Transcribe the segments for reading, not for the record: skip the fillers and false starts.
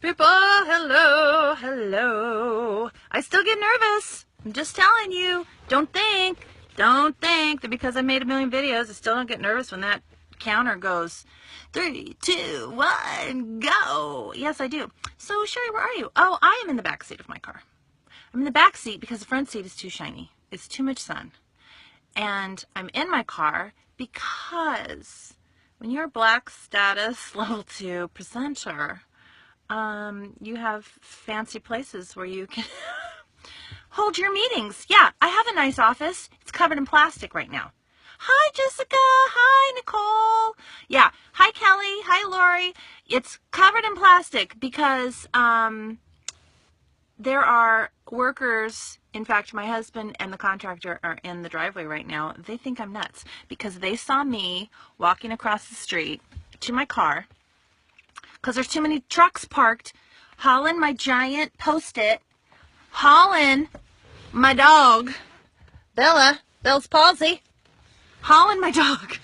People, hello, hello. I still get nervous. I'm just telling you. Don't think that because I made a million videos, I still don't get nervous when that counter goes 3, 2, 1, go. Yes, I do. So, Sherry, where are you? Oh, I am in the back seat of my car. I'm in the back seat because the front seat is too shiny. It's too much sun. And I'm in my car because when you're a Black status level 2 presenter, you have fancy places where you can hold your meetings. Yeah, I have a nice office. It's covered in plastic right now. Hi, Jessica. Hi, Nicole. Yeah. Hi, Kelly. Hi, Lori. It's covered in plastic because there are workers. In fact, my husband and the contractor are in the driveway right now. They think I'm nuts because they saw me walking across the street to my car because there's too many trucks parked, hauling my giant Post-it, hauling my dog, Bell's palsy, hauling my dog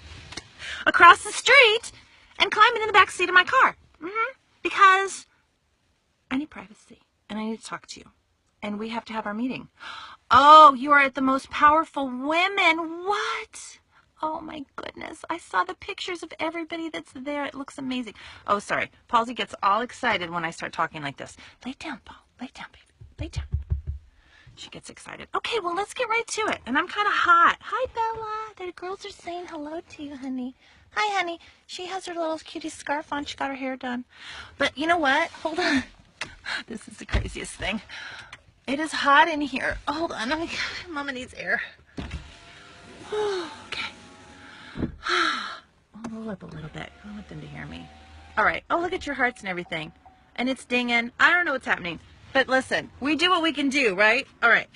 across the street and climbing in the back seat of my car. Because I need privacy and I need to talk to you. And we have to have our meeting. Oh, you are at the most powerful women. What? Oh my goodness. I saw the pictures of everybody that's there. It looks amazing. Oh, sorry. Palsy gets all excited when I start talking like this. Lay down, Paul. Lay down, baby. Lay down. She gets excited. Okay, well, let's get right to it. And I'm kind of hot. Hi, Bella. The girls are saying hello to you, honey. Hi, honey. She has her little cutie scarf on. She got her hair done. But you know what? Hold on. This is the craziest thing. It is hot in here. Hold on. Mama needs air. Okay. I'll roll up a little bit. I don't want them to hear me. All right. Oh, look at your hearts and everything. And it's dinging. I don't know what's happening. But listen, we do what we can do, right? All right.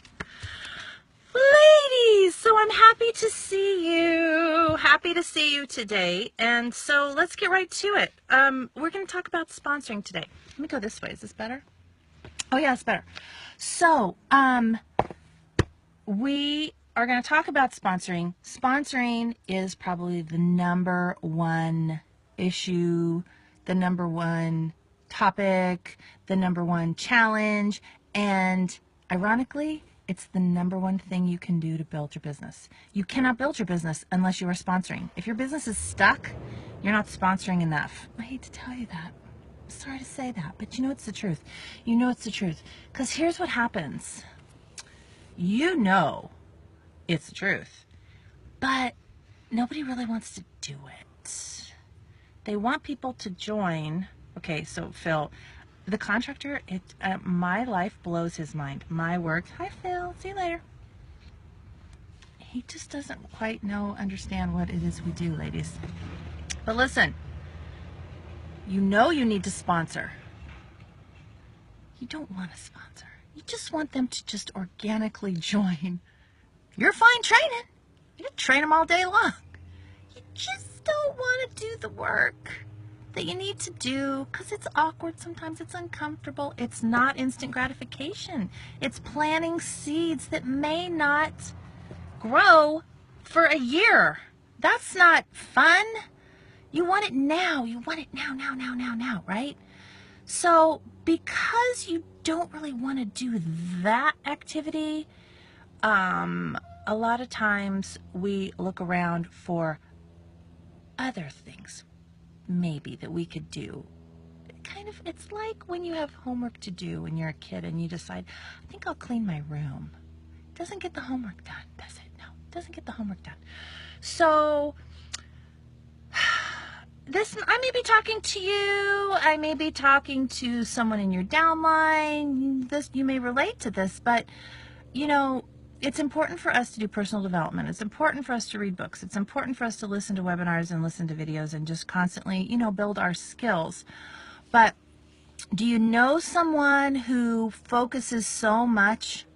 Ladies, so I'm happy to see you. Happy to see you today. And so let's get right to it. We're going to talk about sponsoring today. Let me go this way. Is this better? Oh, yeah, it's better. So, we are going to talk about sponsoring. Sponsoring is probably the number one issue, the number one topic, the number one challenge, and ironically, it's the number one thing you can do to build your business. You cannot build your business unless you are sponsoring. If your business is stuck, you're not sponsoring enough. I hate to tell you that. Sorry to say that, but you know it's the truth. You know it's the truth. Because here's what happens. You know it's the truth, but nobody really wants to do it. They want people to join. Okay, so Phil, the contractor, my life blows his mind. My work. Hi, Phil. See you later. He just doesn't quite understand what it is we do, ladies. But listen. You know you need to sponsor. You don't want to sponsor. You just want them to just organically join. You're fine training. You can train them all day long. You just don't want to do the work that you need to do because it's awkward. Sometimes it's uncomfortable. It's not instant gratification. It's planting seeds that may not grow for a year. That's not fun. You want it now. You want it now, right? So because you don't really want to do that activity, a lot of times we look around for other things maybe that we could do. It's like when you have homework to do when you're a kid and you decide, I think I'll clean my room. It doesn't get the homework done, does it? No, it doesn't get the homework done. So I may be talking to you. I may be talking to someone in your downline. You may relate to this, but it's important for us to do personal development. It's important for us to read books. It's important for us to listen to webinars and listen to videos and just constantly, build our skills. But do you know someone who focuses so much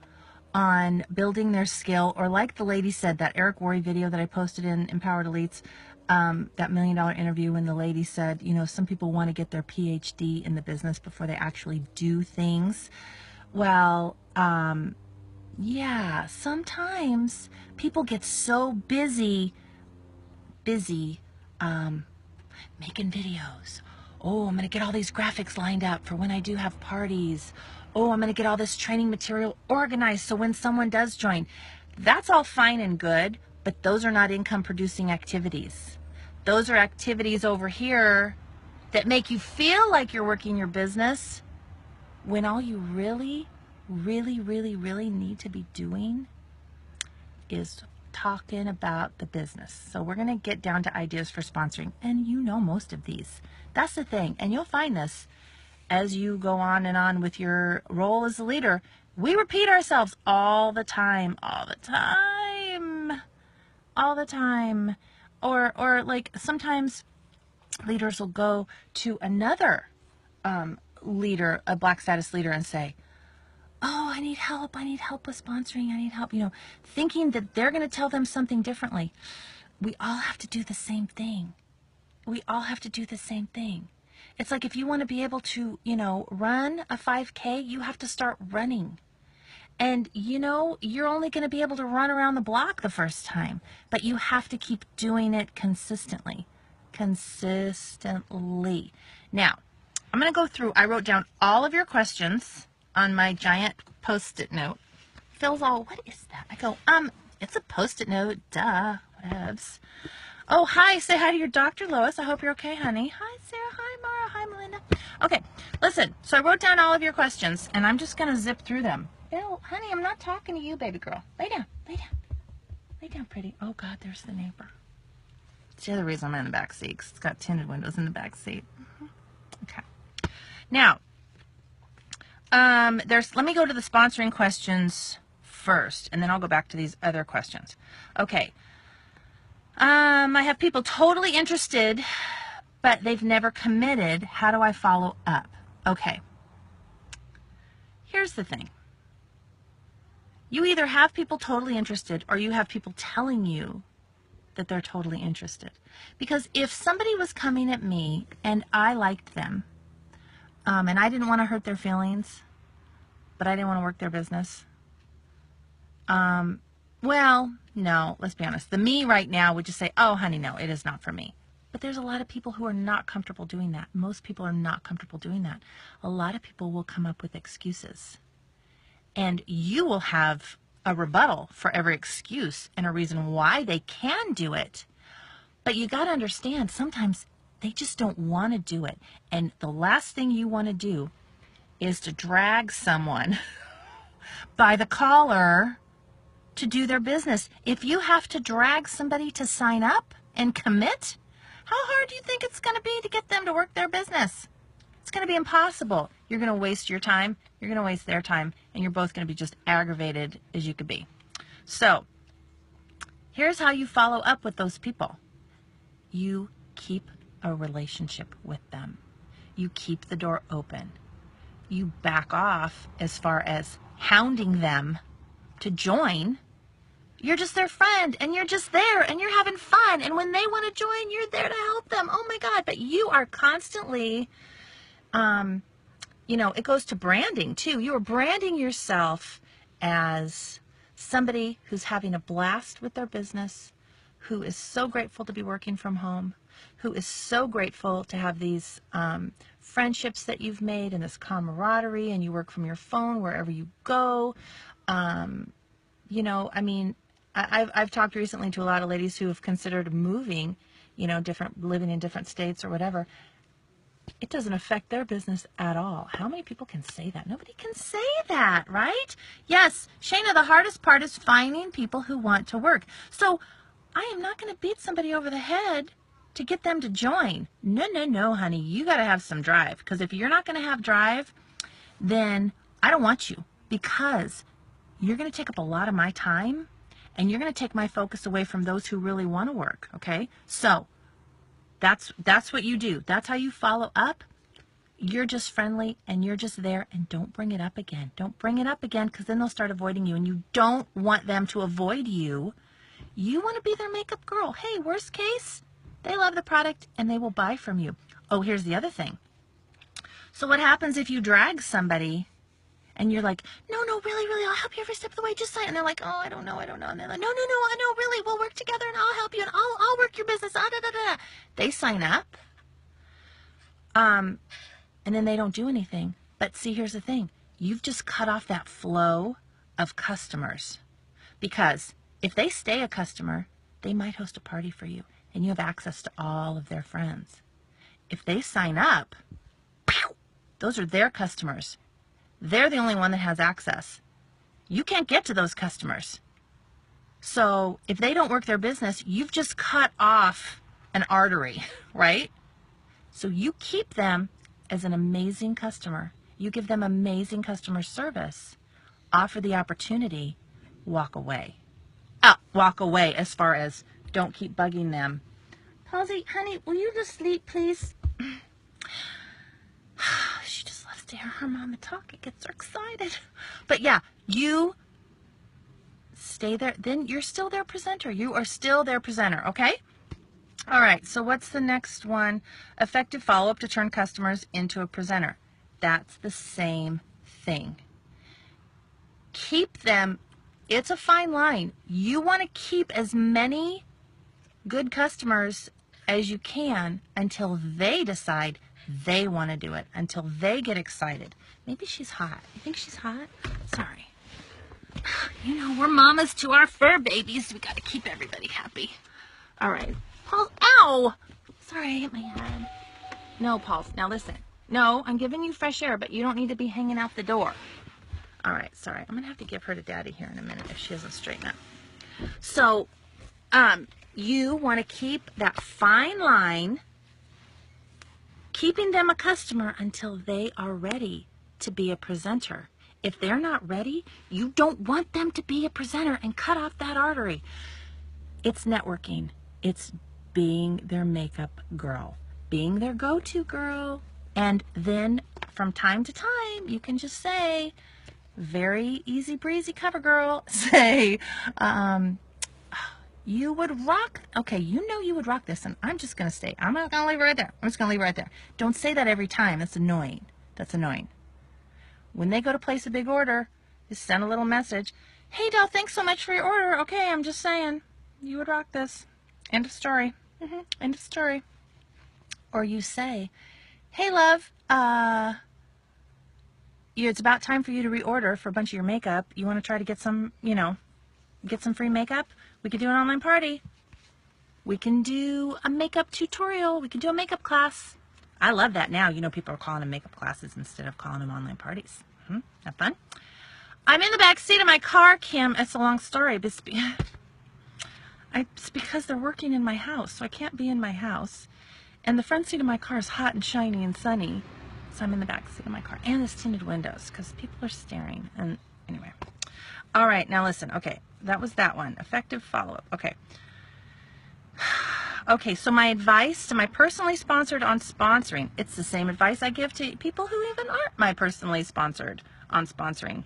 on building their skill, or like the lady said, that Eric Worre video that I posted in Empowered Elites, that $1 million interview when the lady said, some people want to get their PhD in the business before they actually do things. Well, yeah, sometimes people get so busy making videos Oh, I'm going to get all these graphics lined up for when I do have parties. Oh, I'm going to get all this training material organized so when someone does join. That's all fine and good, but those are not income producing activities. Those are activities over here that make you feel like you're working your business when all you really need to be doing is talking about the business. So we're going to get down to ideas for sponsoring, and you know most of these. That's the thing, and you'll find this as you go on and on with your role as a leader. We repeat ourselves all the time. Or like sometimes leaders will go to another leader, a Black status leader, and say, oh, I need help with sponsoring, I need help, thinking that they're going to tell them something differently. We all have to do the same thing. It's like if you want to be able to, run a 5K, you have to start running. And, you're only going to be able to run around the block the first time, but you have to keep doing it consistently. Now, I'm going to go through, I wrote down all of your questions on my giant Post-it note. Phil's all, what is that? I go, it's a Post-it note, duh, whatevs. Oh, hi, say hi to your doctor, Lois. I hope you're okay, honey. Hi, Sarah, hi, Mara, hi, Melinda. Okay, listen, so I wrote down all of your questions, and I'm just going to zip through them. Bill, honey, I'm not talking to you, baby girl. Lay down, pretty. Oh, God, there's the neighbor. It's the other reason I'm in the back seat, because it's got tinted windows in the back seat. Okay. Now, let me go to the sponsoring questions first, and then I'll go back to these other questions. Okay. I have people totally interested, but they've never committed. How do I follow up? Okay. Here's the thing. You either have people totally interested or you have people telling you that they're totally interested. Because if somebody was coming at me and I liked them, and I didn't want to hurt their feelings, but I didn't want to work their business, well, no, let's be honest. The me right now would just say, oh, honey, no, it is not for me. But there's a lot of people who are not comfortable doing that. Most people are not comfortable doing that. A lot of people will come up with excuses. And you will have a rebuttal for every excuse and a reason why they can do it. But you got to understand, sometimes they just don't want to do it. And the last thing you want to do is to drag someone by the collar to do their business. If you have to drag somebody to sign up and commit, how hard do you think it's going to be to get them to work their business? It's going to be impossible. You're going to waste your time, you're going to waste their time, and you're both going to be just aggravated as you could be. So, here's how you follow up with those people. You keep a relationship with them. You keep the door open. You back off as far as hounding them to join. You're just their friend, and you're just there, and you're having fun. And when they want to join, you're there to help them. Oh my God. But you are constantly, it goes to branding too. You are branding yourself as somebody who's having a blast with their business, who is so grateful to be working from home, who is so grateful to have these friendships that you've made and this camaraderie, and you work from your phone wherever you go. I've talked recently to a lot of ladies who have considered moving, living in different states or whatever. It doesn't affect their business at all. How many people can say that? Nobody can say that, right? Yes, Shayna, the hardest part is finding people who want to work. So I am not going to beat somebody over the head to get them to join. No, honey. You got to have some drive. Because if you're not going to have drive, then I don't want you. Because you're going to take up a lot of my time, and you're going to take my focus away from those who really want to work, okay? So that's what you do. That's how you follow up. You're just friendly, and you're just there, and don't bring it up again. Don't bring it up again, because then they'll start avoiding you, and you don't want them to avoid you. You want to be their makeup girl. Hey, worst case, they love the product, and they will buy from you. Oh, here's the other thing. So what happens if you drag somebody and you're like, no, really, I'll help you every step of the way, just sign. And they're like, oh, I don't know. And they're like, no, I know, really, we'll work together, and I'll help you, and I'll work your business, They sign up. And then they don't do anything. But see, here's the thing. You've just cut off that flow of customers. Because if they stay a customer, they might host a party for you, and you have access to all of their friends. If they sign up, those are their customers. They're the only one that has access. You can't get to those customers. So if they don't work their business, you've just cut off an artery, right? So you keep them as an amazing customer. You give them amazing customer service. Offer the opportunity. Walk away. Walk away as far as don't keep bugging them. Halsey, honey, will you just sleep, please? She just loves to hear her mama talk. It gets her excited. But yeah, you stay there. Then you're still their presenter. You are still their presenter, okay? All right, so what's the next one? Effective follow-up to turn customers into a presenter. That's the same thing. Keep them. It's a fine line. You want to keep as many good customers as you can until they decide they want to do it, until they get excited. Maybe she's hot. You think she's hot? Sorry. You know, we're mamas to our fur babies. We got to keep everybody happy. All right. Paul, ow! Sorry, I hit my head. No, Paul, now listen. No, I'm giving you fresh air, but you don't need to be hanging out the door. All right, sorry. I'm going to have to give her to Daddy here in a minute if she doesn't straighten up. So, you want to keep that fine line, keeping them a customer until they are ready to be a presenter. If they're not ready, you don't want them to be a presenter and cut off that artery. It's networking. It's being their makeup girl, being their go-to girl. And then from time to time, you can just say, very easy breezy cover girl, say, you would rock. Okay, you know you would rock this, and I'm just going to stay. I'm not going to leave it right there. I'm just going to leave it right there. Don't say that every time. That's annoying. That's annoying. When they go to place a big order, just send a little message. Hey, Del, thanks so much for your order. Okay, I'm just saying, you would rock this. End of story. End of story. Or you say, hey, love, it's about time for you to reorder for a bunch of your makeup. You want to try to get some, get some free makeup? We could do an online party. We can do a makeup tutorial. We could do a makeup class. I love that now. People are calling them makeup classes instead of calling them online parties. Have fun? I'm in the back seat of my car, Kim. It's a long story. But it's because they're working in my house, so I can't be in my house. And the front seat of my car is hot and shiny and sunny, so I'm in the back seat of my car. And there's tinted windows because people are staring. And anyway. All right, now listen. Okay, that was that one. Effective follow-up. Okay. Okay, so my advice to my personally sponsored on sponsoring, it's the same advice I give to people who even aren't my personally sponsored on sponsoring.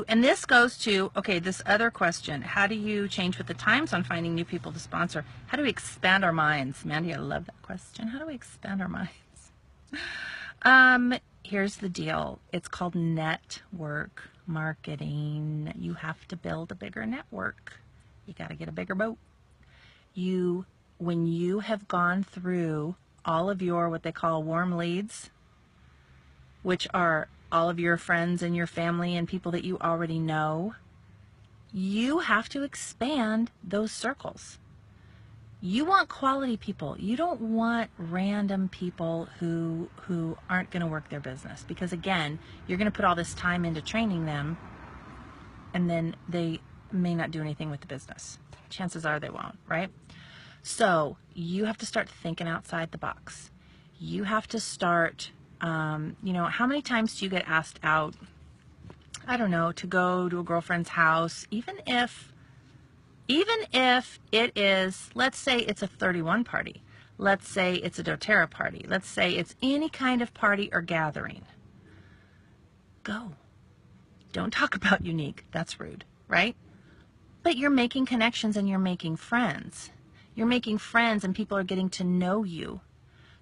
And this goes to, okay, this other question. How do you change with the times on finding new people to sponsor? How do we expand our minds? Mandy, I love that question. How do we expand our minds? Here's the deal. It's called network marketing. You have to build a bigger network. You got to get a bigger boat. When you have gone through all of your, what they call warm leads, which are all of your friends and your family and people that you already know, you have to expand those circles. You want quality people. You don't want random people who aren't going to work their business, because again, you're going to put all this time into training them and then they may not do anything with the business. Chances are they won't, right? So you have to start thinking outside the box. You have to start, how many times do you get asked out, I don't know, to go to a girlfriend's house, even if it is, let's say it's a 31 party. Let's say it's a doTERRA party. Let's say it's any kind of party or gathering. Go. Don't talk about unique. That's rude, right? But you're making connections and you're making friends. You're making friends and people are getting to know you,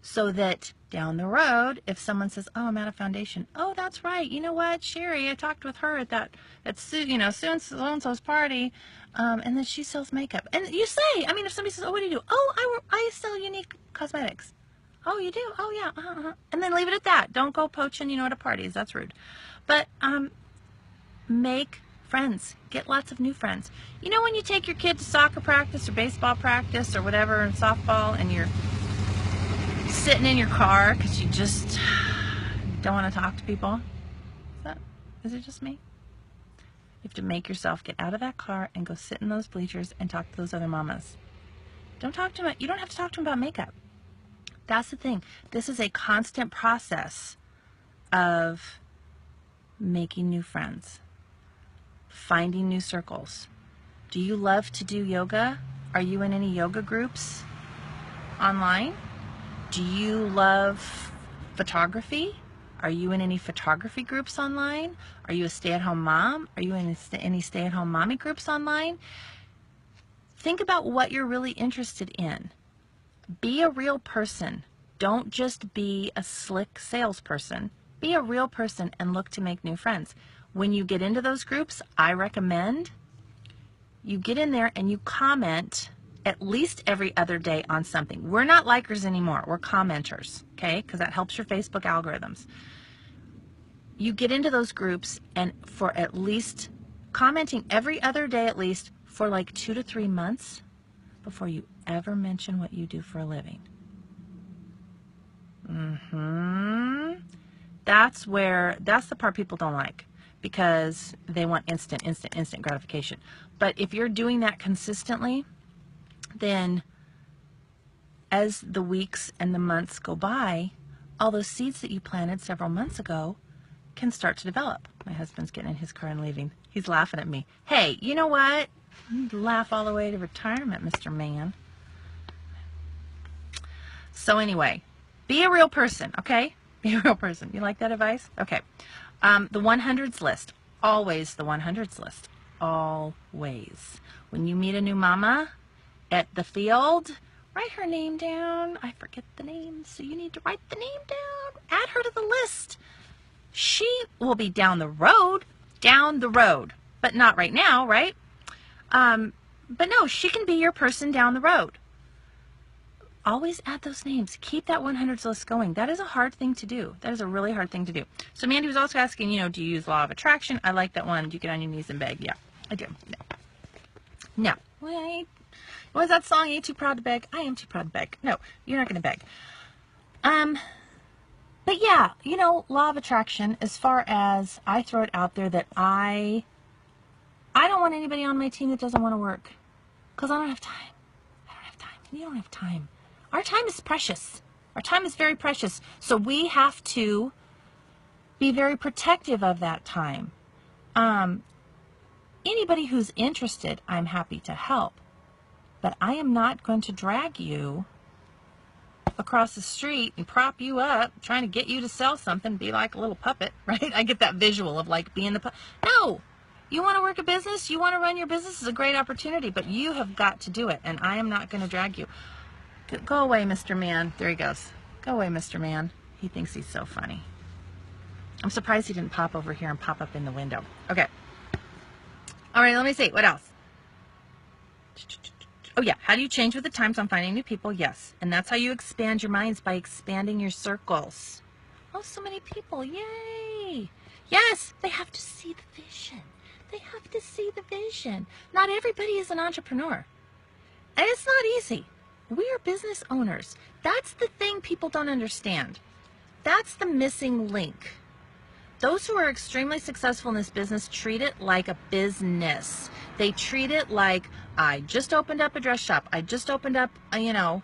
so that down the road, if someone says, oh, I'm at a foundation. Oh, that's right. You know what? Sherry, I talked with her at so-and-so's party, and then she sells makeup. And you say, if somebody says, oh, what do you do? Oh, I sell unique cosmetics. Oh, you do? Oh, yeah. And then leave it at that. Don't go poaching, at parties. That's rude. But make friends. Get lots of new friends. When you take your kid to soccer practice or baseball practice or whatever, and softball, and you're sitting in your car because you just don't want to talk to people? Is it just me? You have to make yourself get out of that car and go sit in those bleachers and talk to those other mamas. Don't talk to them. You don't have to talk to them about makeup. That's the thing. This is a constant process of making new friends, finding new circles. Do you love to do yoga? Are you in any yoga groups online? Do you love photography? Are you in any photography groups online? Are you a stay-at-home mom? Are you in any stay-at-home mommy groups online? Think about what you're really interested in. Be a real person. Don't just be a slick salesperson. Be a real person and look to make new friends. When you get into those groups, I recommend you get in there and you comment at least every other day on something. We're not likers anymore. We're commenters, okay? Because that helps your Facebook algorithms. You get into those groups and for at least commenting every other day at least for like 2 to 3 months before you ever mention what you do for a living. That's the part people don't like, because they want instant gratification. But if you're doing that consistently, then as the weeks and the months go by, all those seeds that you planted several months ago can start to develop. My husband's getting in his car and leaving. He's laughing at me. Hey, you know what? You laugh all the way to retirement, Mr. Man. So anyway, be a real person, okay? Be a real person. You like that advice? Okay. The 100s list. Always the 100s list. Always. When you meet a new mama at the field, write her name down. I forget the name, so you need to write the name down. Add her to the list. She will be down the road, but not right now, right? But no, she can be your person down the road. Always add those names. Keep that 100s list going. That is a hard thing to do. That is a really hard thing to do. So Mandy was also asking, do you use law of attraction? I like that one. Do you get on your knees and beg? Yeah, I do. No. Wait. What was that song? Ain't too proud to beg? I am too proud to beg. No, you're not going to beg. But yeah, law of attraction, as far as I throw it out there that I don't want anybody on my team that doesn't want to work, because I don't have time. I don't have time. You don't have time. Our time is precious. Our time is very precious. So we have to be very protective of that time. Anybody who's interested, I'm happy to help. But I am not going to drag you across the street and prop you up, trying to get you to sell something, be like a little puppet, right? I get that visual of like being the puppet. No! You want to work a business? You want to run your business? Is a great opportunity, but you have got to do it, and I am not going to drag you. Go away, Mr. Man. There he goes. Go away, Mr. Man. He thinks he's so funny. I'm surprised he didn't pop over here and pop up in the window. Okay. All right, let me see. What else? Oh, yeah. How do you change with the times on finding new people? Yes. And that's how you expand your minds, by expanding your circles. Oh, so many people. Yay. Yes, they have to see the vision. They have to see the vision. Not everybody is an entrepreneur. And it's not easy. We are business owners. That's the thing people don't understand. That's the missing link. Those who are extremely successful in this business treat it like a business. They treat it like, I just opened up a dress shop. I just opened up, I don't know,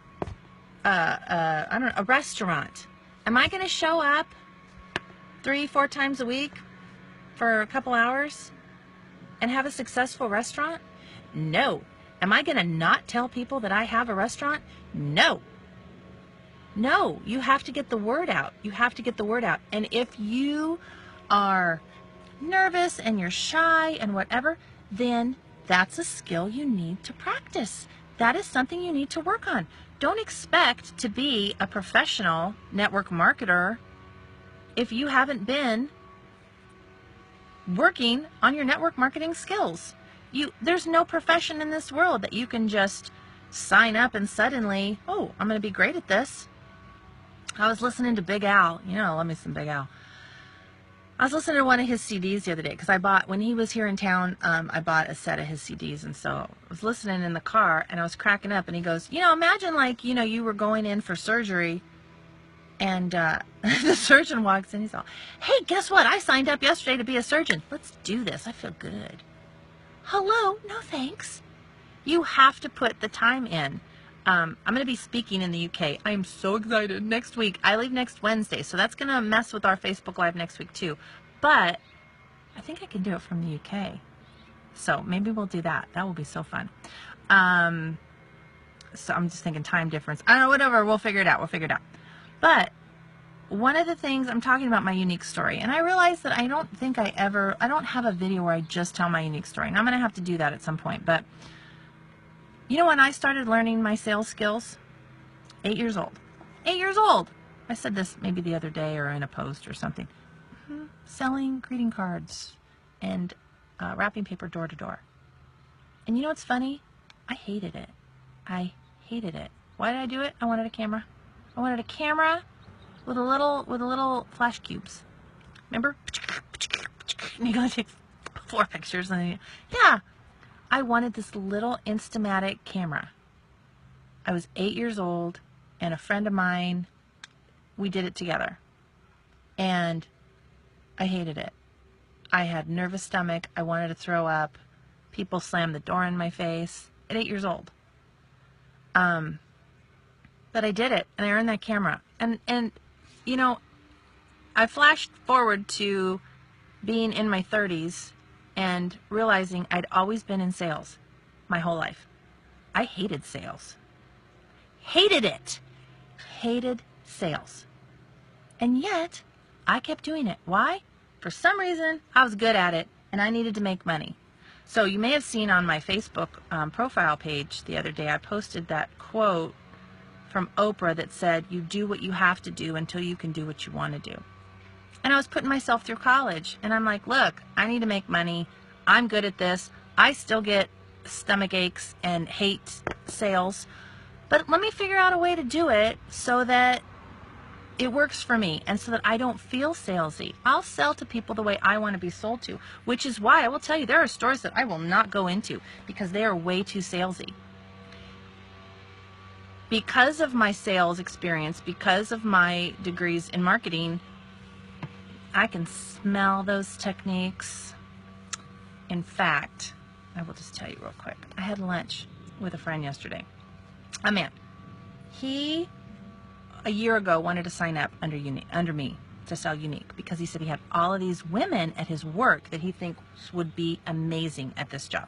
a restaurant. Am I going to show up 3-4 times a week for a couple hours and have a successful restaurant? No. Am I going to not tell people that I have a restaurant? No. No, you have to get the word out. You have to get the word out. And if you are nervous and you're shy and whatever, then that's a skill you need to practice. That is something you need to work on. Don't expect to be a professional network marketer if you haven't been working on your network marketing skills. There's no profession in this world that you can just sign up and suddenly, oh, I'm going to be great at this. I was listening to Big Al. You know, I love me some Big Al. I was listening to one of his CDs the other day because I bought, when he was here in town, I bought a set of his CDs. And so I was listening in the car and I was cracking up. And he goes, you know, imagine like, you know, you were going in for surgery and the surgeon walks in. He's all, hey, guess what? I signed up yesterday to be a surgeon. Let's do this. I feel good. Hello? No, thanks. You have to put the time in. I'm going to be speaking in the UK. I'm so excited. Next week. I leave next Wednesday, so that's going to mess with our Facebook Live next week too. But I think I can do it from the UK. So maybe we'll do that. That will be so fun. So I'm just thinking time difference. I don't know, whatever. We'll figure it out. We'll figure it out. But one of the things, I'm talking about my unique story, and I realize that I don't have a video where I just tell my unique story. And I'm going to have to do that at some point. But you know when I started learning my sales skills? 8 years old. 8 years old! I said this maybe the other day or in a post or something. Selling greeting cards and wrapping paper door to door. And you know what's funny? I hated it. I hated it. Why did I do it? I wanted a camera. I wanted a camera with a little flash cubes. Remember? And you gotta take 4 pictures and yeah. I wanted this little Instamatic camera. I was 8 years old, and a friend of mine, we did it together. And I hated it. I had nervous stomach. I wanted to throw up. People slammed the door in my face at 8 years old. But I did it, and I earned that camera. And you know, I flashed forward to being in my 30s and realizing I'd always been in sales my whole life. I hated sales. Hated it. Hated sales. And yet, I kept doing it. Why? For some reason, I was good at it, and I needed to make money. So you may have seen on my Facebook profile page the other day, I posted that quote from Oprah that said, you do what you have to do until you can do what you want to do. And I was putting myself through college, and I'm like, look, I need to make money. I'm good at this. I still get stomach aches and hate sales, but let me figure out a way to do it so that it works for me and so that I don't feel salesy. I'll sell to people the way I want to be sold to, which is why I will tell you there are stores that I will not go into because they are way too salesy. Because of my sales experience, because of my degrees in marketing, I can smell those techniques. In fact, I will just tell you real quick. I had lunch with a friend yesterday. A man. He, a year ago, wanted to sign up under me to sell Unique because he said he had all of these women at his work that he thinks would be amazing at this job.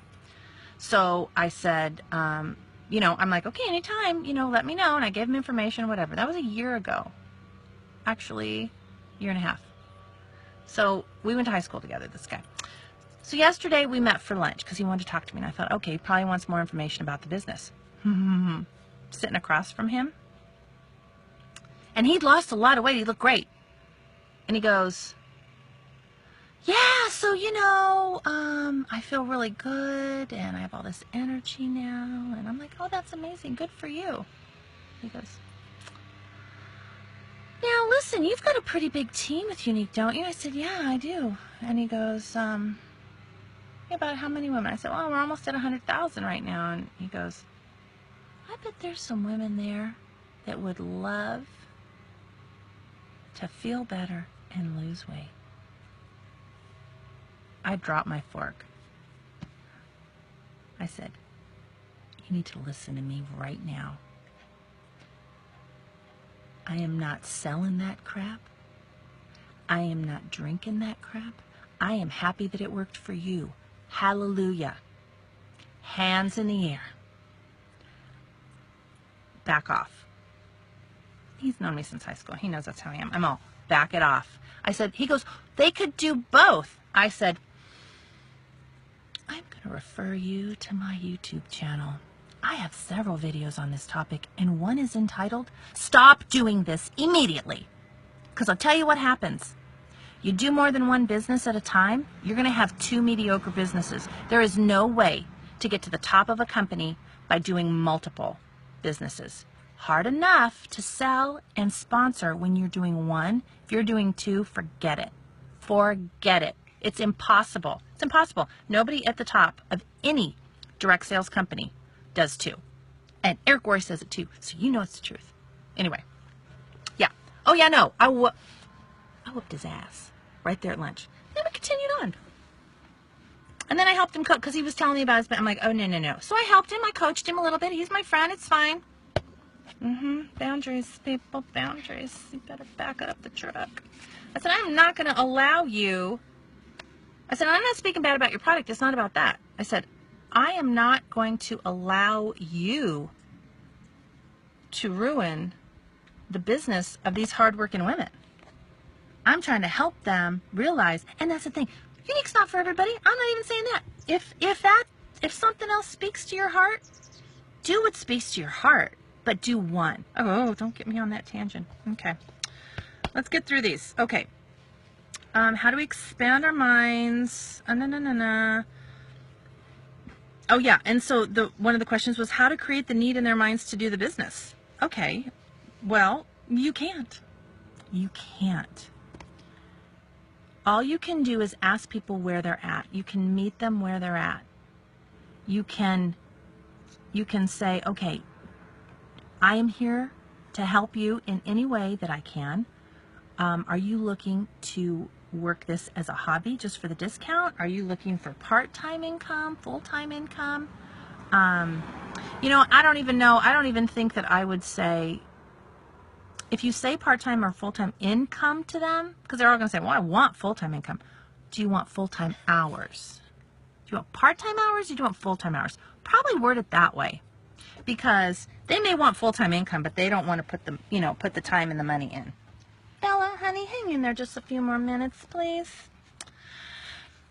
So I said, you know, I'm like, okay, anytime, you know, let me know. And I gave him information, whatever. That was a year ago. Actually, year and a half. So we went to high school together, this guy. So yesterday we met for lunch because he wanted to talk to me. And I thought, okay, he probably wants more information about the business. Sitting across from him. And he'd lost a lot of weight. He looked great. And he goes, yeah, so, you know, I feel really good. And I have all this energy now. And I'm like, oh, that's amazing. Good for you. He goes, now, listen, you've got a pretty big team with Unique, don't you? I said, yeah, I do. And he goes, yeah, about how many women? I said, well, we're almost at 100,000 right now. And he goes, I bet there's some women there that would love to feel better and lose weight. I dropped my fork. I said, you need to listen to me right now. I am not selling that crap. I am not drinking that crap. I am happy that it worked for you. Hallelujah. Hands in the air. Back off. He's known me since high school. He knows that's how I am. I'm all, back it off. I said, he goes, they could do both. I said, I'm going to refer you to my YouTube channel. I have several videos on this topic, and one is entitled, Stop Doing This Immediately. Because I'll tell you what happens. You do more than one business at a time, you're going to have 2 mediocre businesses. There is no way to get to the top of a company by doing multiple businesses. hard enough to sell and sponsor when you're doing one. If you're doing two, forget it. Forget it. It's impossible. It's impossible. Nobody at the top of any direct sales company does two. And Eric Worre says it too, so you know it's the truth. Anyway, yeah. Oh yeah, no, I whooped his ass right there at lunch. Then we continued on. And then I helped him cook because he was telling me about his, I'm like, oh, no. So I helped him. I coached him a little bit. He's my friend. It's fine. Boundaries, people, boundaries. You better back up the truck. I said, I'm not going to allow you. I said, I'm not speaking bad about your product. It's not about that. I said, I am not going to allow you to ruin the business of these hardworking women. I'm trying to help them realize, and that's the thing. Unique's not for everybody. I'm not even saying that. If something else speaks to your heart, do what speaks to your heart, but do one. Oh, don't get me on that tangent. Okay. Let's get through these. Okay. How do we expand our minds? Oh yeah, and so one of the questions was how to create the need in their minds to do the business. Okay. Well, you can't. You can't. All you can do is ask people where they're at. You can meet them where they're at. You can say, okay, I am here to help you in any way that I can. Are you looking to work this as a hobby just for the discount? Are you looking for part-time income, full-time income? I don't even know. I don't even think that I would say, if you say part-time or full-time income to them, because they're all going to say, well, I want full-time income. Do you want full-time hours? Do you want part-time hours? Or do you want full-time hours? Probably word it that way, because they may want full-time income, but they don't want to put the time and the money in. Bella, honey, hang in there just a few more minutes, please.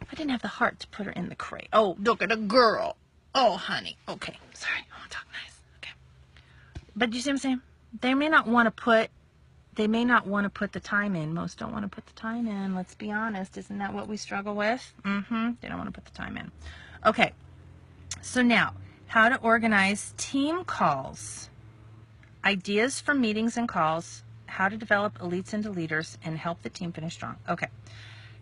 I didn't have the heart to put her in the crate. Oh, look at a girl. Oh, honey. Okay, sorry. I want to talk nice. Okay. But you see what I'm saying? They may not want to put the time in. Most don't want to put the time in. Let's be honest. Isn't that what we struggle with? They don't want to put the time in. Okay. So now, how to organize team calls. Ideas for meetings and calls. How to develop elites into leaders and help the team finish strong. Okay.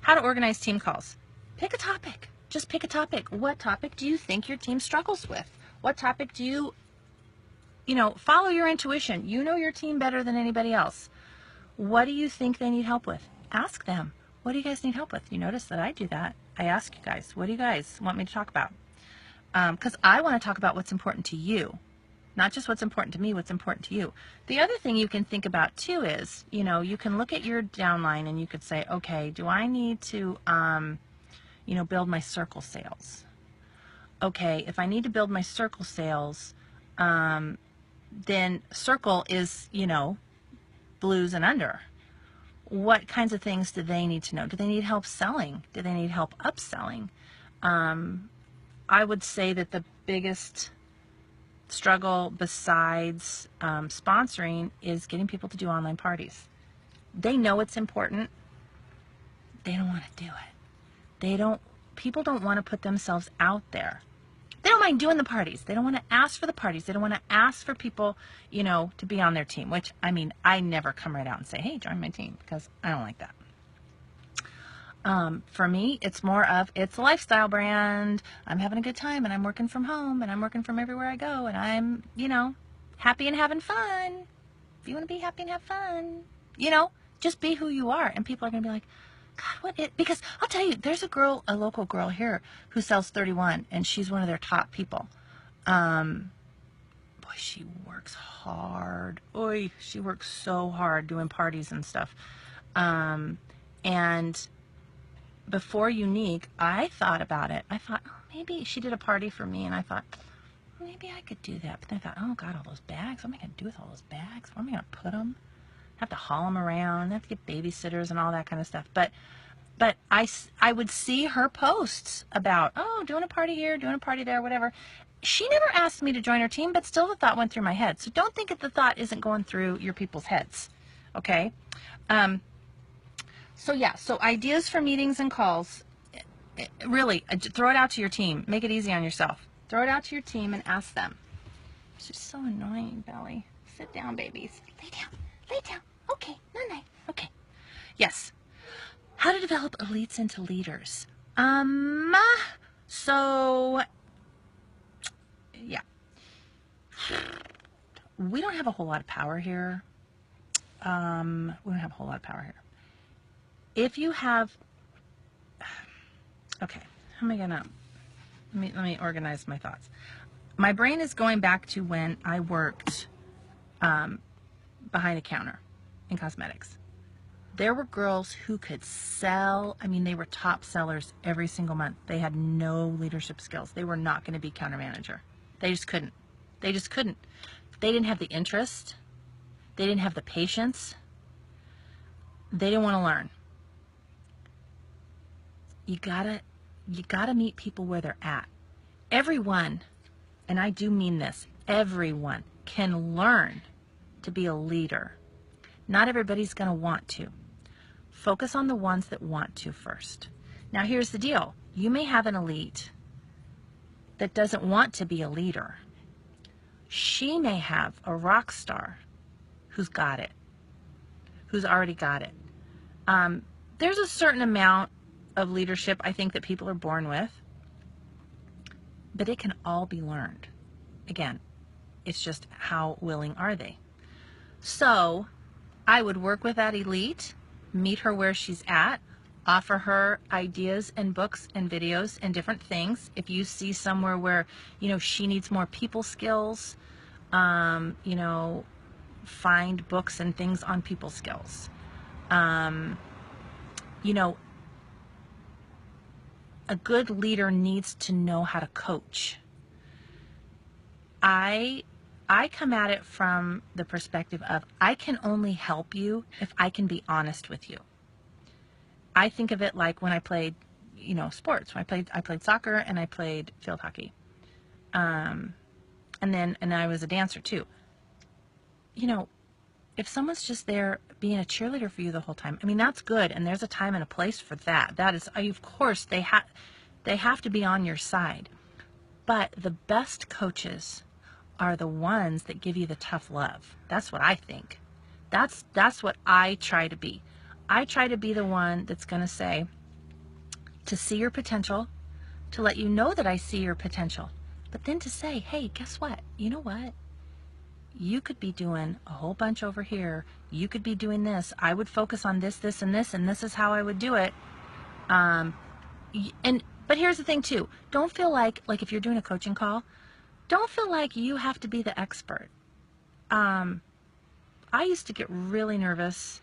How to organize team calls. Pick a topic. Just pick a topic. What topic do you think your team struggles with? What topic do you follow your intuition. You know your team better than anybody else. What do you think they need help with? Ask them. What do you guys need help with? You notice that I do that. I ask you guys, what do you guys want me to talk about? Because I want to talk about what's important to you. Not just what's important to me, what's important to you. The other thing you can think about too is, you can look at your downline and you could say, okay, do I need to, build my circle sales? Okay, if I need to build my circle sales, then circle is, blues and under. What kinds of things do they need to know? Do they need help selling? Do they need help upselling? I would say that the biggest struggle besides sponsoring is getting people to do online parties. They know it's important. They don't want to do it. People don't want to put themselves out there. They don't mind doing the parties. They don't want to ask for the parties. They don't want to ask for people, to be on their team, which, I never come right out and say, hey, join my team, because I don't like that. For me, it's more of, it's a lifestyle brand. I'm having a good time, and I'm working from home, and I'm working from everywhere I go, and I'm, happy and having fun. If you want to be happy and have fun, just be who you are. And people are going to be like, God, because I'll tell you, there's a local girl here who sells 31, and she's one of their top people. Boy, she works hard. Oy, she works so hard doing parties and stuff. And before Unique, I thought about it. I thought, oh, maybe she did a party for me, and I thought, maybe I could do that. But then I thought, oh, God, all those bags. What am I going to do with all those bags? Where am I going to put them? Have to haul them around, have to get babysitters and all that kind of stuff. But I would see her posts about, oh, doing a party here, doing a party there, whatever. She never asked me to join her team, but still the thought went through my head. So don't think that the thought isn't going through your people's heads, okay? So ideas for meetings and calls, really, throw it out to your team. Make it easy on yourself. Throw it out to your team and ask them. She's so annoying, Belly. Sit down, babies. Lay down. Lay down. Okay. Night-night. Okay. Yes. How to develop elites into leaders. So, yeah. We don't have a whole lot of power here. We don't have a whole lot of power here. If you have, okay, how am I gonna, let me organize my thoughts. My brain is going back to when I worked behind a counter in cosmetics. There were girls who could sell. I mean, they were top sellers every single month. They had no leadership skills. They were not going to be counter manager. They just couldn't. They just couldn't. They didn't have the interest. They didn't have the patience. They didn't want to learn. You gotta meet people where they're at. Everyone, and I do mean this, everyone can learn to be a leader. Not everybody's going to want to. Focus on the ones that want to first. Now here's the deal. You may have an elite that doesn't want to be a leader. She may have a rock star who's got it, who's already got it. There's a certain amount of leadership I think that people are born with, but it can all be learned. Again, it's just how willing are they? So I would work with that elite, meet her where she's at, offer her ideas and books and videos and different things. If you see somewhere where, she needs more people skills, find books and things on people skills. A good leader needs to know how to coach. I come at it from the perspective of I can only help you if I can be honest with you. I think of it like when I played, sports. When I played soccer and I played field hockey. And I was a dancer too. If someone's just there being a cheerleader for you the whole time, I mean, that's good. And there's a time and a place for that. That is, of course, they have to be on your side. But the best coaches are the ones that give you the tough love. That's what I think. That's what I try to be. I try to be the one that's going to say, to see your potential, to let you know that I see your potential, but then to say, hey, guess what? You know what? You could be doing a whole bunch over here. You could be doing this. I would focus on this, this, and this, and this is how I would do it. But here's the thing too. Don't feel like if you're doing a coaching call, don't feel like you have to be the expert. I used to get really nervous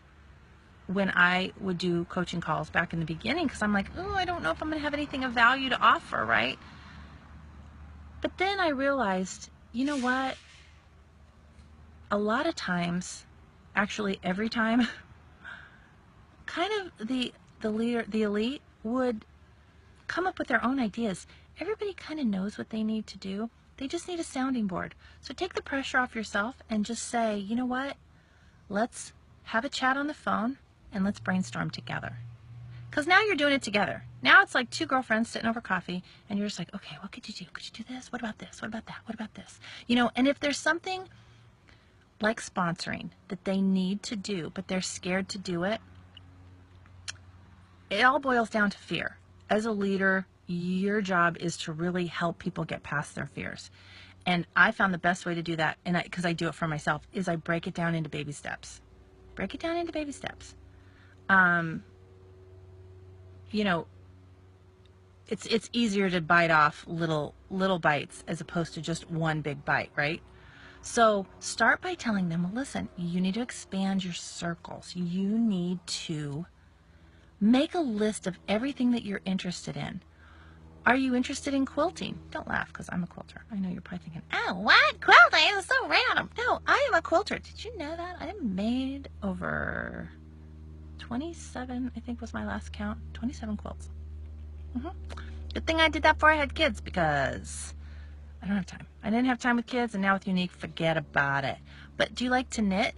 when I would do coaching calls back in the beginning because I'm like, oh, I don't know if I'm going to have anything of value to offer, right? But then I realized, you know what? A lot of times, actually every time, kind of the leader, the elite would come up with their own ideas. Everybody kind of knows what they need to do. They just need a sounding board. So take the pressure off yourself and just say, you know what? Let's have a chat on the phone and let's brainstorm together. Because now you're doing it together. Now it's like two girlfriends sitting over coffee and you're just like, okay, what could you do? Could you do this? What about this? What about that? What about this? And if there's something like sponsoring that they need to do, but they're scared to do it, it all boils down to fear. As a leader, your job is to really help people get past their fears. And I found the best way to do that, and because I do it for myself, is I break it down into baby steps. Break it down into baby steps. It's easier to bite off little bites as opposed to just one big bite, right? So start by telling them, well, listen, you need to expand your circles. You need to make a list of everything that you're interested in. Are you interested in quilting? Don't laugh because I'm a quilter. I know you're probably thinking, oh, what? Quilting is so random. No, I am a quilter. Did you know that? I made over 27, I think was my last count, 27 quilts. Good thing I did that before I had kids because I don't have time. I didn't have time with kids, and now with Unique, forget about it. But do you like to knit?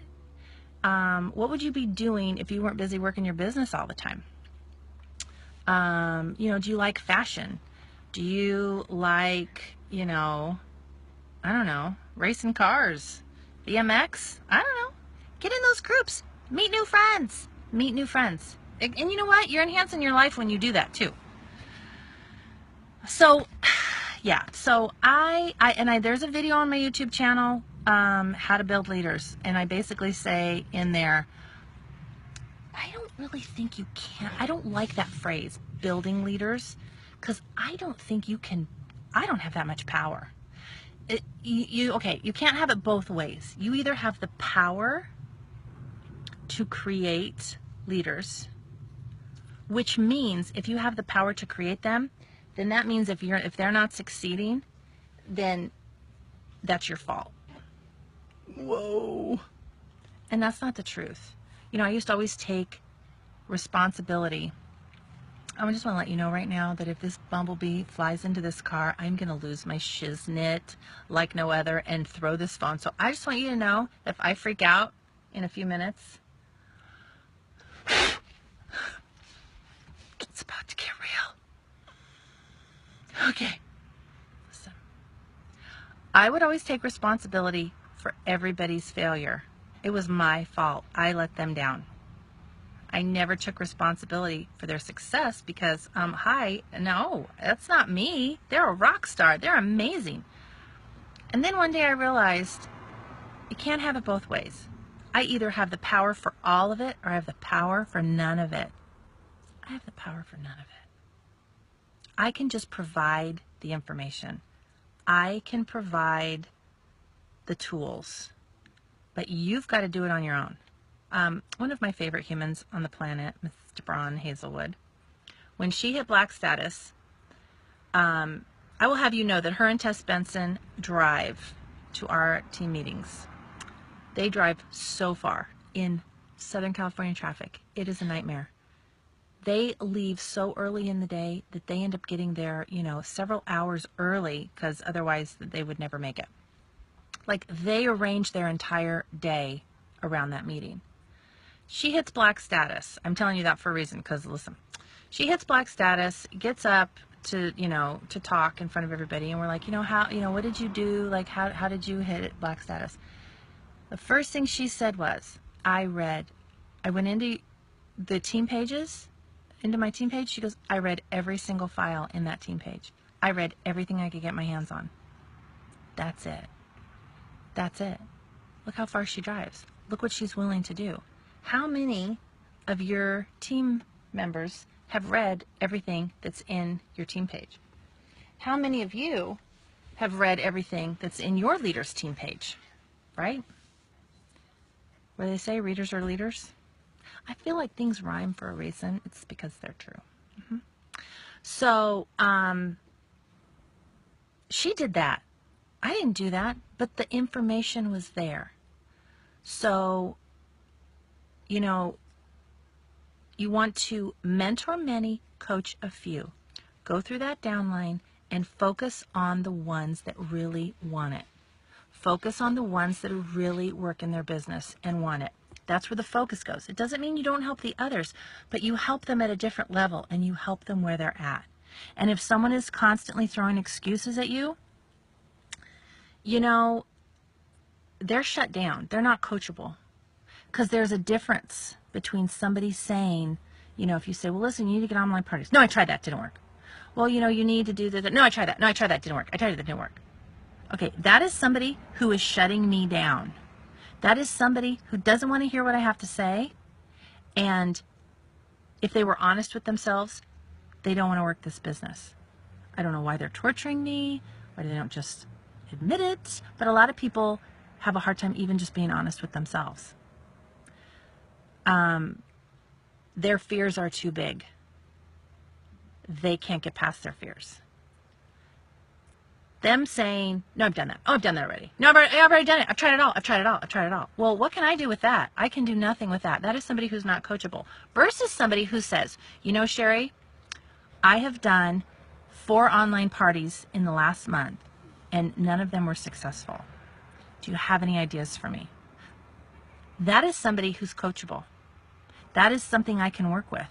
What would you be doing if you weren't busy working your business all the time? Do you like fashion? Do you like, I don't know, racing cars BMX, I don't know. Get in those groups. Meet new friends. Meet new friends. And you know what? You're enhancing your life when you do that too. So, yeah. So there's a video on my YouTube channel, how to build leaders. And I basically say in there, I don't really think you can. I don't like that phrase, building leaders, because I don't think you can. I don't have that much power. You can't have it both ways. You either have the power to create leaders, which means if you have the power to create them, then that means if they're not succeeding, then that's your fault. Whoa. And that's not the truth. You know, I used to always take responsibility. I just want to let you know right now that if this bumblebee flies into this car, I'm going to lose my shiznit like no other and throw this phone. So I just want you to know, if I freak out in a few minutes, it's about to get real. Okay. Listen. I would always take responsibility for everybody's failure. It was my fault. I let them down. I never took responsibility for their success because, no, that's not me. They're a rock star. They're amazing. And then one day I realized you can't have it both ways. I either have the power for all of it or I have the power for none of it. I have the power for none of it. I can just provide the information. I can provide the tools, but you've got to do it on your own. One of my favorite humans on the planet, Mr. Braun Hazelwood, when she hit black status, I will have you know that her and Tess Benson drive to our team meetings. They drive so far in Southern California traffic. It is a nightmare. They leave so early in the day that they end up getting there, several hours early because otherwise they would never make it. Like, they arrange their entire day around that meeting. She hits black status. I'm telling you that for a reason, because listen, she hits black status, gets up to talk in front of everybody, and we're like, what did you do? Like, how did you hit black status? The first thing she said was, I went into the team pages, into my team page. She goes, I read every single file in that team page. I read everything I could get my hands on. That's it. That's it. Look how far she drives. Look what she's willing to do. How many of your team members have read everything that's in your team page? How many of you have read everything that's in your leaders team page? Right? What do they say? Readers are leaders? I feel like things rhyme for a reason. It's because they're true. Mm-hmm. So, she did that. I didn't do that, but the information was there. So, you want to mentor many, coach a few. Go through that downline and focus on the ones that really want it. Focus on the ones that really work in their business and want it. That's where the focus goes. It doesn't mean you don't help the others, but you help them at a different level and you help them where they're at. And if someone is constantly throwing excuses at you, they're shut down. They're not coachable. Because there's a difference between somebody saying, if you say, well, listen, you need to get online parties. No, I tried that. Didn't work. Well, you need to do that. No, I tried that. No, I tried that. Didn't work. I tried it. That didn't work. Okay, that is somebody who is shutting me down. That is somebody who doesn't want to hear what I have to say. And if they were honest with themselves, they don't want to work this business. I don't know why they're torturing me, why they don't just admit it. But a lot of people have a hard time even just being honest with themselves. Their fears are too big. They can't get past their fears. Them saying, no, I've done that. Oh, I've done that already. No, I've already done it. I've tried it all. I've tried it all. I've tried it all. Well, what can I do with that? I can do nothing with that. That is somebody who's not coachable. Versus somebody who says, Sherry, I have done 4 online parties in the last month and none of them were successful. Do you have any ideas for me? That is somebody who's coachable. That is something I can work with.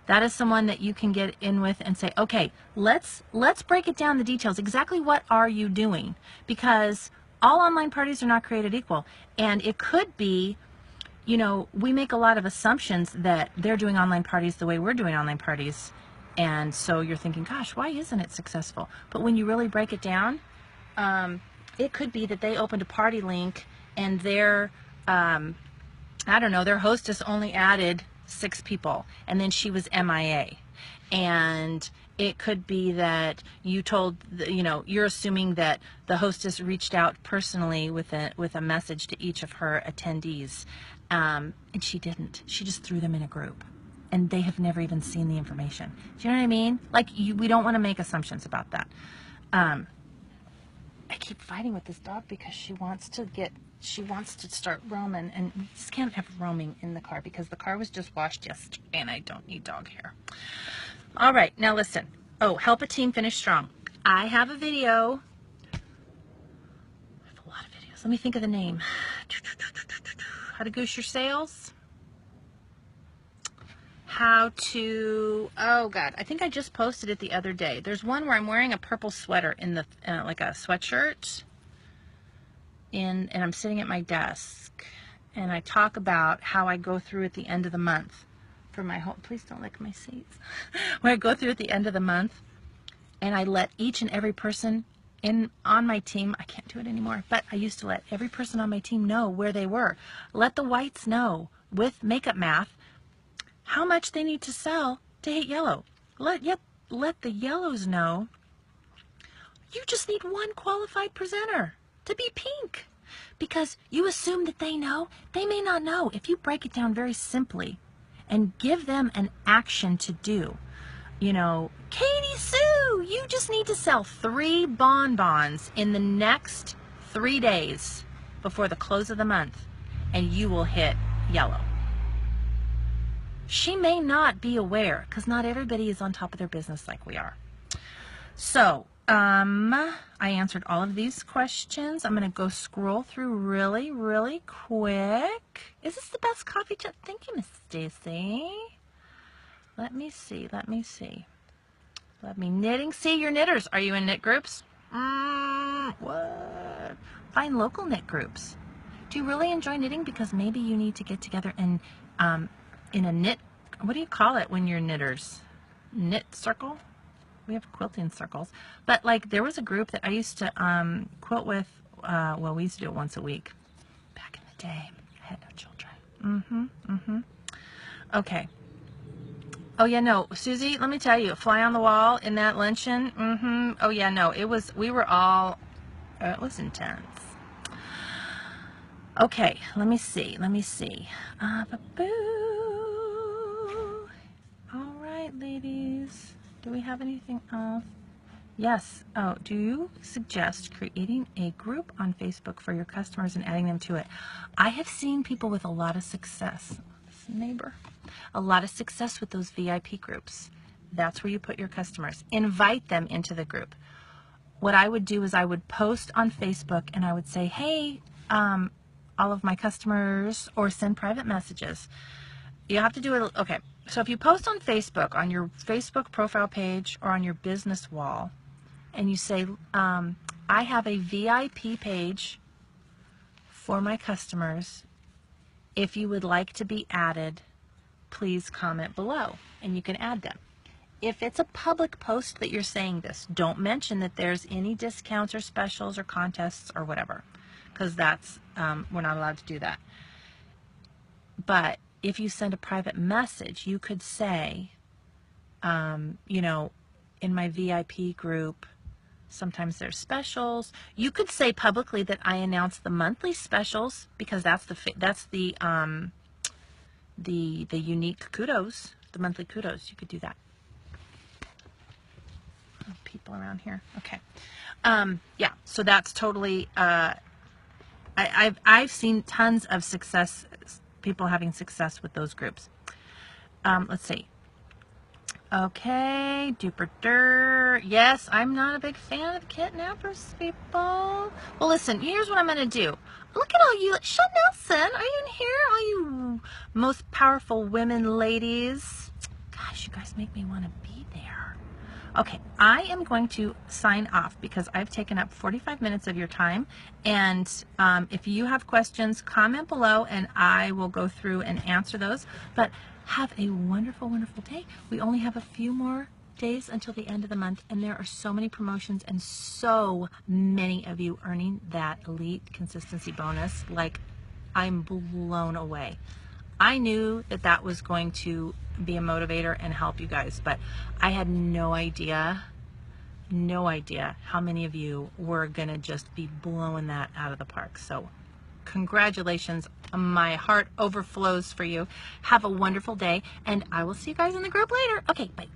That is someone that you can get in with and say, okay, let's break it down, the details. Exactly what are you doing? Because all online parties are not created equal. And it could be, you know, we make a lot of assumptions that they're doing online parties the way we're doing online parties. And so you're thinking, gosh, why isn't it successful? But when you really break it down, it could be that they opened a party link and their, I don't know, their hostess only added 6 people and then she was MIA. And it could be that you told, you know, you're assuming that the hostess reached out personally with a message to each of her attendees. And she didn't. She just threw them in a group. And they have never even seen the information. Do you know what I mean? Like, we don't want to make assumptions about that. I keep fighting with this dog because she wants to start roaming, and we just can't have roaming in the car because the car was just washed yesterday and I don't need dog hair. All right, now listen. Oh, help a team finish strong. I have a video. I have a lot of videos. Let me think of the name. How to goose your sales. How to, oh God, I think I just posted it the other day. There's one where I'm wearing a purple sweater in the, like a sweatshirt, and I'm sitting at my desk, and I talk about how I go through at the end of the month for my whole, please don't lick my seats, where I go through at the end of the month, and I let each and every person on my team, I can't do it anymore, but I used to let every person on my team know where they were. Let the whites know with makeup math how much they need to sell to hit yellow. Let the yellows know you just need one qualified presenter to be pink, because you assume that they know. They may not know. If you break it down very simply and give them an action to do, you know, Katie Sue, you just need to sell 3 bonbons in the next 3 days before the close of the month, and you will hit yellow. She may not be aware, because not everybody is on top of their business like we are. So, I answered all of these questions. I'm going to go scroll through really, really quick. Is this the best coffee chat? Thank you, Miss Stacy. Let me see. Knitting. See, your knitters. Are you in knit groups? What? Find local knit groups. Do you really enjoy knitting? Because maybe you need to get together and, in a knit, what do you call it when you're knitters? Knit circle? We have quilting circles. But like, there was a group that I used to quilt with, well, we used to do it once a week. Back in the day. I had no children. Okay. Oh yeah, no, Susie, let me tell you, fly on the wall in that luncheon. Oh yeah, no, it was, we were all, it was intense. Okay, let me see. All right, ladies. Do we have anything else? Yes. Oh, do you suggest creating a group on Facebook for your customers and adding them to it? I have seen people with a lot of success. This neighbor. A lot of success with those VIP groups. That's where you put your customers. Invite them into the group. What I would do is I would post on Facebook and I would say, hey, all of my customers, or send private messages. You have to do it. Okay. So if you post on Facebook, on your Facebook profile page or on your business wall, and you say, I have a VIP page for my customers. If you would like to be added, please comment below, and you can add them. If it's a public post that you're saying this, don't mention that there's any discounts or specials or contests or whatever, because that's, we're not allowed to do that. But if you send a private message, you could say, you know, in my VIP group, sometimes there's specials. You could say publicly that I announce the monthly specials, because that's the unique kudos, the monthly kudos. You could do that. Oh, people around here. Okay. Yeah. So that's totally. I've seen tons of success. People having success with those groups. Let's see. Okay, duper. Yes, I'm not a big fan of kidnappers, people. Well, listen, here's what I'm going to do. Look at all you. Sean Nelson, are you in here? All you most powerful women ladies. Gosh, you guys make me want to be there. Okay, I am going to sign off because I've taken up 45 minutes of your time. And if you have questions, comment below and I will go through and answer those. But have a wonderful, wonderful day. We only have a few more days until the end of the month, and there are so many promotions and so many of you earning that elite consistency bonus. Like, I'm blown away. I knew that that was going to be a motivator and help you guys, but I had no idea how many of you were gonna just be blowing that out of the park. So congratulations. My heart overflows for you. Have a wonderful day, and I will see you guys in the group later. Okay, bye.